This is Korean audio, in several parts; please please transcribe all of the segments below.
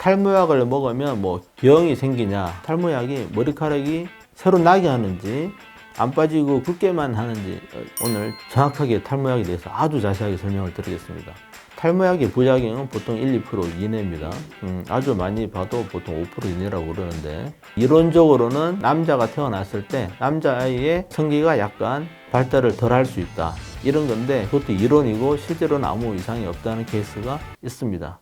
탈모약을 먹으면 뭐 기형이 생기냐, 탈모약이 머리카락이 새로 나게 하는지 안 빠지고 굵게만 하는지 오늘 정확하게 탈모약에 대해서 아주 자세하게 설명을 드리겠습니다. 탈모약의 부작용은 보통 1, 2% 이내입니다. 아주 많이 봐도 보통 5% 이내라고 그러는데, 이론적으로는 남자가 태어났을 때 남자아이의 성기가 약간 발달을 덜 할 수 있다, 이런 건데, 그것도 이론이고 실제로는 아무 이상이 없다는 케이스가 있습니다.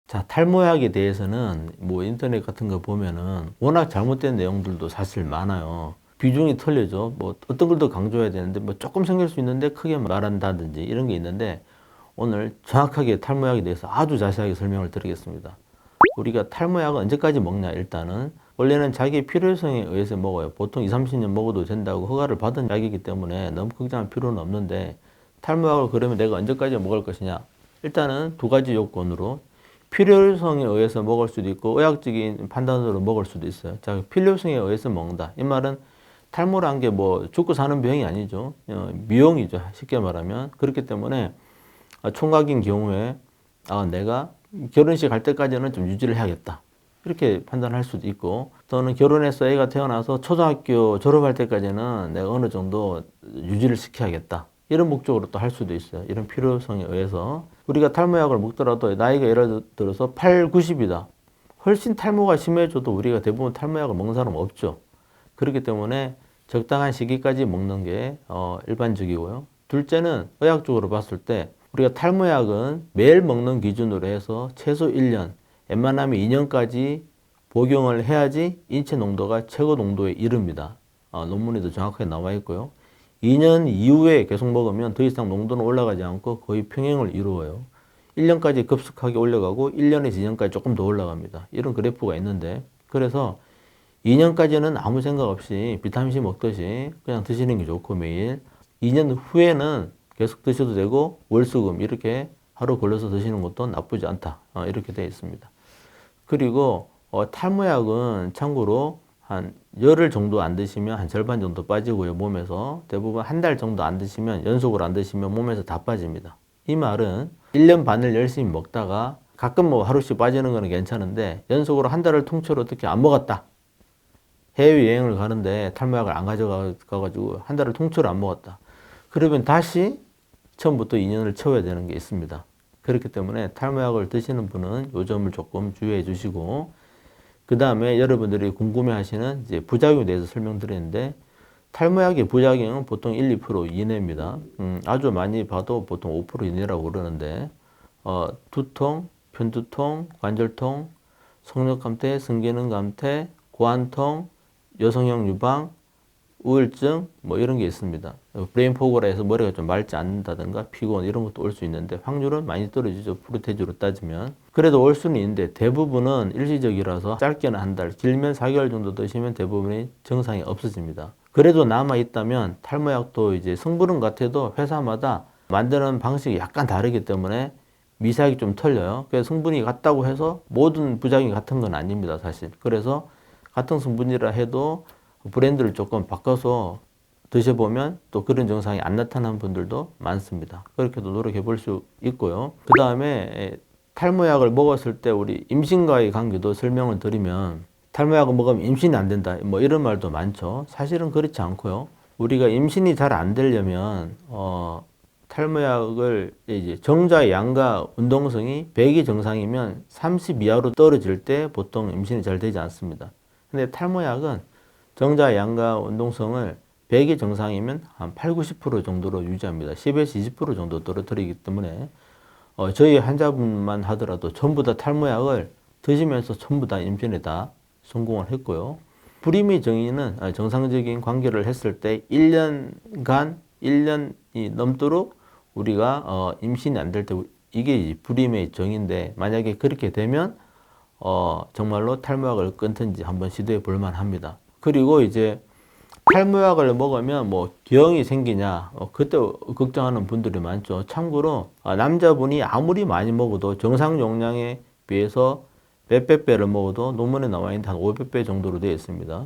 자, 탈모약에 대해서는 뭐 인터넷 같은 거 보면은 워낙 잘못된 내용들도 사실 많아요. 비중이 틀리죠. 뭐 어떤 걸 더 강조해야 되는데 뭐 조금 생길 수 있는데 크게 말한다든지 이런 게 있는데, 오늘 정확하게 탈모약에 대해서 아주 자세하게 설명을 드리겠습니다. 우리가 탈모약은 언제까지 먹냐, 일단은 원래는 자기 필요성에 의해서 먹어요. 보통 20, 30년 먹어도 된다고 허가를 받은 약이기 때문에 너무 걱정할 필요는 없는데, 탈모약을 그러면 내가 언제까지 먹을 것이냐, 일단은 두 가지 요건으로 필요성에 의해서 먹을 수도 있고 의학적인 판단으로 먹을 수도 있어요. 자, 필요성에 의해서 먹는다, 이 말은 탈모란 게 뭐 죽고 사는 병이 아니죠. 미용이죠, 쉽게 말하면. 그렇기 때문에 총각인 경우에 내가 결혼식 할 때까지는 좀 유지를 해야겠다, 이렇게 판단할 수도 있고, 또는 결혼해서 애가 태어나서 초등학교 졸업할 때까지는 내가 어느 정도 유지를 시켜야겠다, 이런 목적으로 또 할 수도 있어요. 이런 필요성에 의해서. 우리가 탈모약을 먹더라도 나이가 예를 들어서 8, 90이다. 훨씬 탈모가 심해져도 우리가 대부분 탈모약을 먹는 사람 없죠. 그렇기 때문에 적당한 시기까지 먹는 게 일반적이고요. 둘째는 의학적으로 봤을 때 우리가 탈모약은 매일 먹는 기준으로 해서 최소 1년, 웬만하면 2년까지 복용을 해야지 인체 농도가 최고 농도에 이릅니다. 논문에도 정확하게 나와 있고요. 2년 이후에 계속 먹으면 더 이상 농도는 올라가지 않고 거의 평행을 이루어요. 1년까지 급속하게 올라가고 1년에서 2년까지 조금 더 올라갑니다. 이런 그래프가 있는데, 그래서 2년까지는 아무 생각 없이 비타민C 먹듯이 그냥 드시는 게 좋고, 매일 2년 후에는 계속 드셔도 되고 월수금 이렇게 하루 걸러서 드시는 것도 나쁘지 않다, 이렇게 되어 있습니다. 그리고 탈모약은 참고로 한 열흘 정도 안 드시면 한 절반 정도 빠지고요, 몸에서. 대부분 한 달 정도 안 드시면, 연속으로 안 드시면 몸에서 다 빠집니다. 이 말은 1년 반을 열심히 먹다가 가끔 뭐 하루씩 빠지는 거는 괜찮은데, 연속으로 한 달을 통째로 어떻게 안 먹었다, 해외여행을 가는데 탈모약을 안 가져가가지고 한 달을 통째로 안 먹었다, 그러면 다시 처음부터 2년을 채워야 되는 게 있습니다. 그렇기 때문에 탈모약을 드시는 분은 요 점을 조금 주의해 주시고, 그 다음에 여러분들이 궁금해 하시는 이제 부작용에 대해서 설명드리는데, 탈모약의 부작용은 보통 1, 2% 이내입니다. 아주 많이 봐도 보통 5% 이내라고 그러는데, 두통, 편두통, 관절통, 성욕감퇴, 성기능감퇴, 고환통, 여성형 유방, 우울증 뭐 이런 게 있습니다. 브레인 포그라 해서 머리가 좀 맑지 않는다든가 피곤 이런 것도 올 수 있는데, 확률은 많이 떨어지죠, 프로테주로 따지면. 그래도 올 수는 있는데 대부분은 일시적이라서 짧게는 한 달, 길면 4개월 정도 드시면 대부분이 증상이 없어집니다. 그래도 남아 있다면 탈모약도 이제 성분은 같아도 회사마다 만드는 방식이 약간 다르기 때문에 미세하게 좀 틀려요. 그래서 성분이 같다고 해서 모든 부작용이 같은 건 아닙니다, 사실. 그래서 같은 성분이라 해도 브랜드를 조금 바꿔서 드셔보면 또 그런 증상이 안 나타나는 분들도 많습니다. 그렇게도 노력해 볼 수 있고요. 그 다음에 탈모약을 먹었을 때 우리 임신과의 관계도 설명을 드리면, 탈모약을 먹으면 임신이 안 된다, 뭐 이런 말도 많죠. 사실은 그렇지 않고요. 우리가 임신이 잘 안 되려면 탈모약을 이제 정자의 양과 운동성이 100이 정상이면 30 이하로 떨어질 때 보통 임신이 잘 되지 않습니다. 근데 탈모약은 정자 양과 운동성을 100이 정상이면 한 8, 90% 정도로 유지합니다. 10에서 20% 정도 떨어뜨리기 때문에 저희 환자분만 하더라도 전부 다 탈모약을 드시면서 전부 다 임신에 다 성공을 했고요. 불임의 정의는 정상적인 관계를 했을 때 1년간, 1년이 넘도록 우리가 임신이 안 될 때, 이게 불임의 정의인데, 만약에 그렇게 되면 정말로 탈모약을 끊든지 한번 시도해 볼 만합니다. 그리고 이제 탈모약을 먹으면 뭐 기형이 생기냐, 그때 걱정하는 분들이 많죠. 참고로 남자분이 아무리 많이 먹어도 정상 용량에 비해서 몇백 배를 먹어도 논문에 나와 있는 한 500배 정도로 되어 있습니다.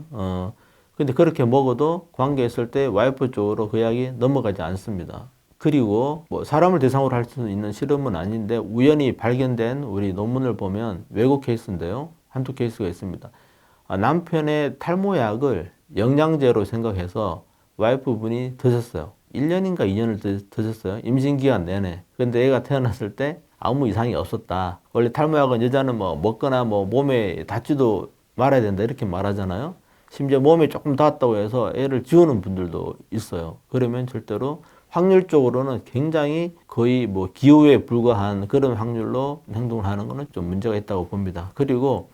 근데 그렇게 먹어도 관계했을 때 와이프 쪽으로 그 약이 넘어가지 않습니다. 그리고 뭐 사람을 대상으로 할 수 있는 실험은 아닌데 우연히 발견된 우리 논문을 보면 외국 케이스인데요. 한두 케이스가 있습니다. 남편의 탈모약을 영양제로 생각해서 와이프분이 드셨어요. 1년인가 2년을 드셨어요. 임신기간 내내. 근데 애가 태어났을 때 아무 이상이 없었다. 원래 탈모약은 여자는 뭐 먹거나 뭐 몸에 닿지도 말아야 된다 이렇게 말하잖아요. 심지어 몸에 조금 닿았다고 해서 애를 지우는 분들도 있어요. 그러면 절대로 확률적으로는 굉장히 거의 뭐 기호에 불과한 그런 확률로 행동을 하는 것은 좀 문제가 있다고 봅니다. 그리고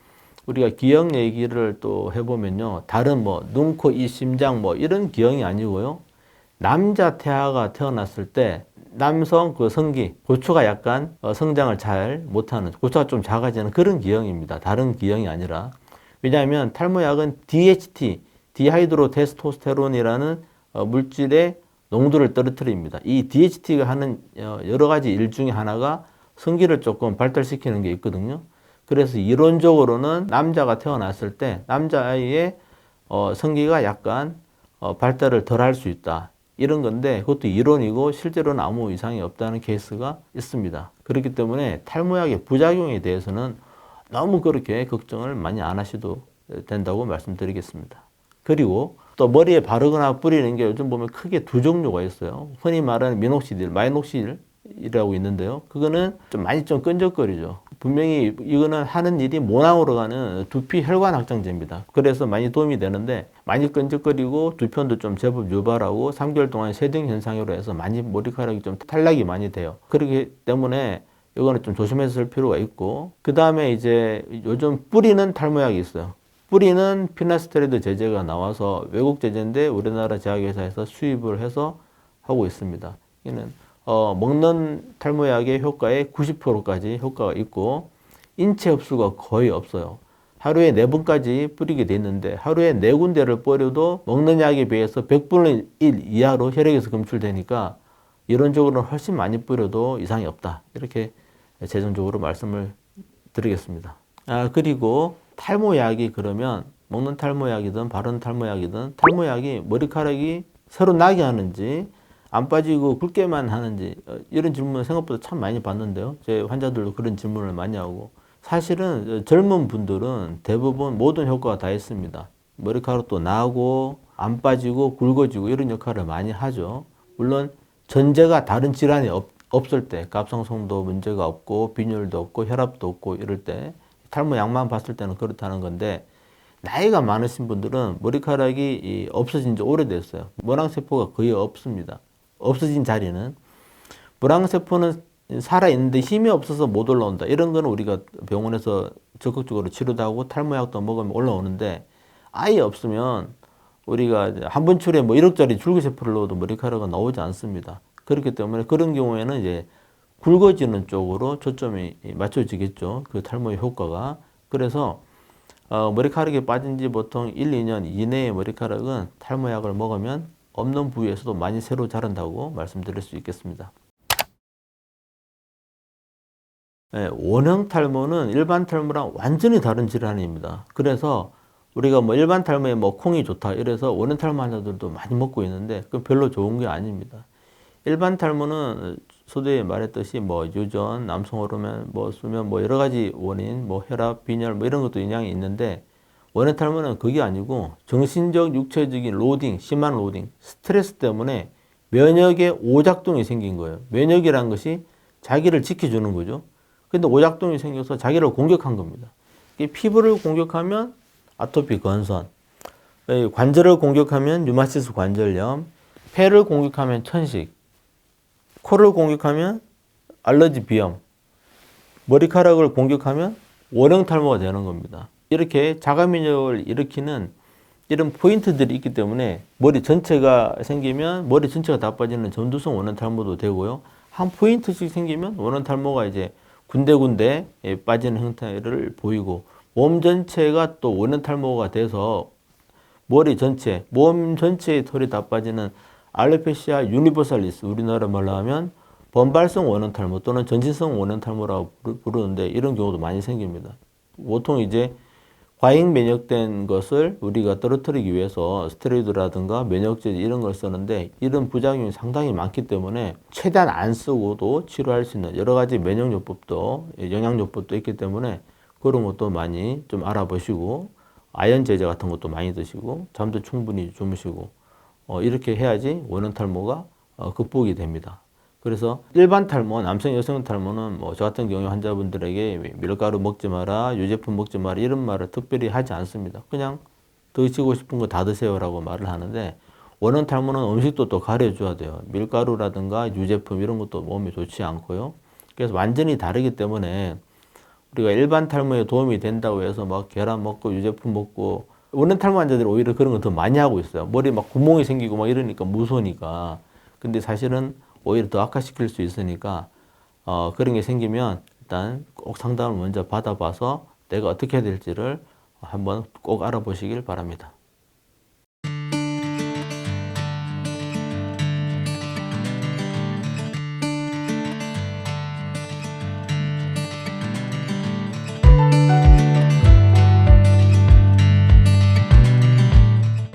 우리가 기형 얘기를 또 해보면요. 다른 뭐 눈, 코, 입, 심장 뭐 이런 기형이 아니고요. 남자 태아가 태어났을 때 남성 그 성기, 고추가 약간 성장을 잘 못하는, 고추가 좀 작아지는 그런 기형입니다. 다른 기형이 아니라. 왜냐하면 탈모약은 DHT, 디하이드로 테스토스테론이라는 물질의 농도를 떨어뜨립니다. 이 DHT가 하는 여러 가지 일 중에 하나가 성기를 조금 발달시키는 게 있거든요. 그래서 이론적으로는 남자가 태어났을 때 남자아이의 성기가 약간 발달을 덜 할 수 있다. 이런 건데 그것도 이론이고 실제로는 아무 이상이 없다는 케이스가 있습니다. 그렇기 때문에 탈모약의 부작용에 대해서는 너무 그렇게 걱정을 많이 안 하셔도 된다고 말씀드리겠습니다. 그리고 또 머리에 바르거나 뿌리는 게 요즘 보면 크게 두 종류가 있어요. 흔히 말하는 미녹시딜, 마이녹시딜이라고 있는데요. 그거는 좀 많이 좀 끈적거리죠. 분명히 이거는 하는 일이 모낭으로 가는 두피 혈관 확장제입니다. 그래서 많이 도움이 되는데 많이 끈적거리고 두편도 좀 제법 유발하고 3개월 동안 쉐딩 현상으로 해서 많이 머리카락이 좀 탈락이 많이 돼요. 그렇기 때문에 이거는 좀 조심해서 쓸 필요가 있고 그 다음에 이제 요즘 뿌리는 탈모약이 있어요. 뿌리는 피나스테리드 제제가 나와서 외국 제제인데 우리나라 제약회사에서 수입을 해서 하고 있습니다. 이는 먹는 탈모약의 효과의 90%까지 효과가 있고 인체 흡수가 거의 없어요. 하루에 4번까지 뿌리게 돼 있는데 하루에 4군데를 뿌려도 먹는 약에 비해서 100분의 1 이하로 혈액에서 검출되니까 이론적으로는 훨씬 많이 뿌려도 이상이 없다. 이렇게 재정적으로 말씀을 드리겠습니다. 그리고 탈모약이 그러면 먹는 탈모약이든 바르는 탈모약이든 탈모약이 머리카락이 새로 나게 하는지 안 빠지고 굵게만 하는지 이런 질문을 생각보다 참 많이 받는데요. 제 환자들도 그런 질문을 많이 하고 사실은 젊은 분들은 대부분 모든 효과가 다 있습니다. 머리카락도 나고 안 빠지고 굵어지고 이런 역할을 많이 하죠. 물론 전제가 다른 질환이 없을 때 갑상선도 문제가 없고 빈혈도 없고 혈압도 없고 이럴 때 탈모약만 봤을 때는 그렇다는 건데 나이가 많으신 분들은 머리카락이 없어진 지 오래됐어요. 모낭세포가 거의 없습니다. 없어진 자리는 모낭세포는 살아있는데 힘이 없어서 못 올라온다. 이런 거는 우리가 병원에서 적극적으로 치료도 하고 탈모약도 먹으면 올라오는데 아예 없으면 우리가 한 분출에 뭐 1억짜리 줄기세포를 넣어도 머리카락은 나오지 않습니다. 그렇기 때문에 그런 경우에는 이제 굵어지는 쪽으로 초점이 맞춰지겠죠. 그 탈모의 효과가. 그래서 머리카락이 빠진 지 보통 1, 2년 이내의 머리카락은 탈모약을 먹으면 없는 부위에서도 많이 새로 자란다고 말씀드릴 수 있겠습니다. 네, 원형 탈모는 일반 탈모랑 완전히 다른 질환입니다. 그래서 우리가 뭐 일반 탈모에 뭐 콩이 좋다 이래서 원형 탈모 환자들도 많이 먹고 있는데 그건 별로 좋은 게 아닙니다. 일반 탈모는 소대에 말했듯이 뭐 유전, 남성 호르몬, 뭐 수면, 뭐 여러 가지 원인, 뭐 혈압, 빈혈 뭐 이런 것도 영향이 있는데 원형 탈모는 그게 아니고 정신적, 육체적인 로딩, 심한 로딩, 스트레스 때문에 면역에 오작동이 생긴 거예요. 면역이라는 것이 자기를 지켜주는 거죠. 근데 오작동이 생겨서 자기를 공격한 겁니다. 피부를 공격하면 아토피 건선, 관절을 공격하면 류마티스 관절염, 폐를 공격하면 천식, 코를 공격하면 알러지 비염, 머리카락을 공격하면 원형 탈모가 되는 겁니다. 이렇게 자가면역을 일으키는 이런 포인트들이 있기 때문에 머리 전체가 생기면 머리 전체가 다 빠지는 전두성 원형 탈모도 되고요. 한 포인트씩 생기면 원형 탈모가 이제 군데군데 빠지는 형태를 보이고 몸 전체가 또 원형 탈모가 돼서 머리 전체, 몸 전체의 털이 다 빠지는 알로페시아 유니버살리스, 우리나라 말로 하면 번발성 원형 탈모 또는 전신성 원형 탈모라고 부르는데 이런 경우도 많이 생깁니다. 보통 이제 과잉 면역된 것을 우리가 떨어뜨리기 위해서 스테로이드라든가 면역제제 이런 걸 쓰는데 이런 부작용이 상당히 많기 때문에 최대한 안 쓰고도 치료할 수 있는 여러 가지 면역요법도 영양요법도 있기 때문에 그런 것도 많이 좀 알아보시고 아연 제제 같은 것도 많이 드시고 잠도 충분히 주무시고 이렇게 해야지 원형 탈모가 극복이 됩니다. 그래서 일반 탈모, 남성, 여성 탈모는 뭐 저 같은 경우 환자분들에게 밀가루 먹지 마라, 유제품 먹지 마라 이런 말을 특별히 하지 않습니다. 그냥 드시고 싶은 거 다 드세요라고 말을 하는데 원형 탈모는 음식도 또 가려줘야 돼요. 밀가루라든가 유제품 이런 것도 몸에 좋지 않고요. 그래서 완전히 다르기 때문에 우리가 일반 탈모에 도움이 된다고 해서 막 계란 먹고 유제품 먹고 원형 탈모 환자들이 오히려 그런 거 더 많이 하고 있어요. 머리 막 구멍이 생기고 막 이러니까 무서우니까. 근데 사실은 오히려 더 악화시킬 수 있으니까 그런 게 생기면 일단 꼭 상담을 먼저 받아봐서 내가 어떻게 해야 될지를 한번 꼭 알아보시길 바랍니다.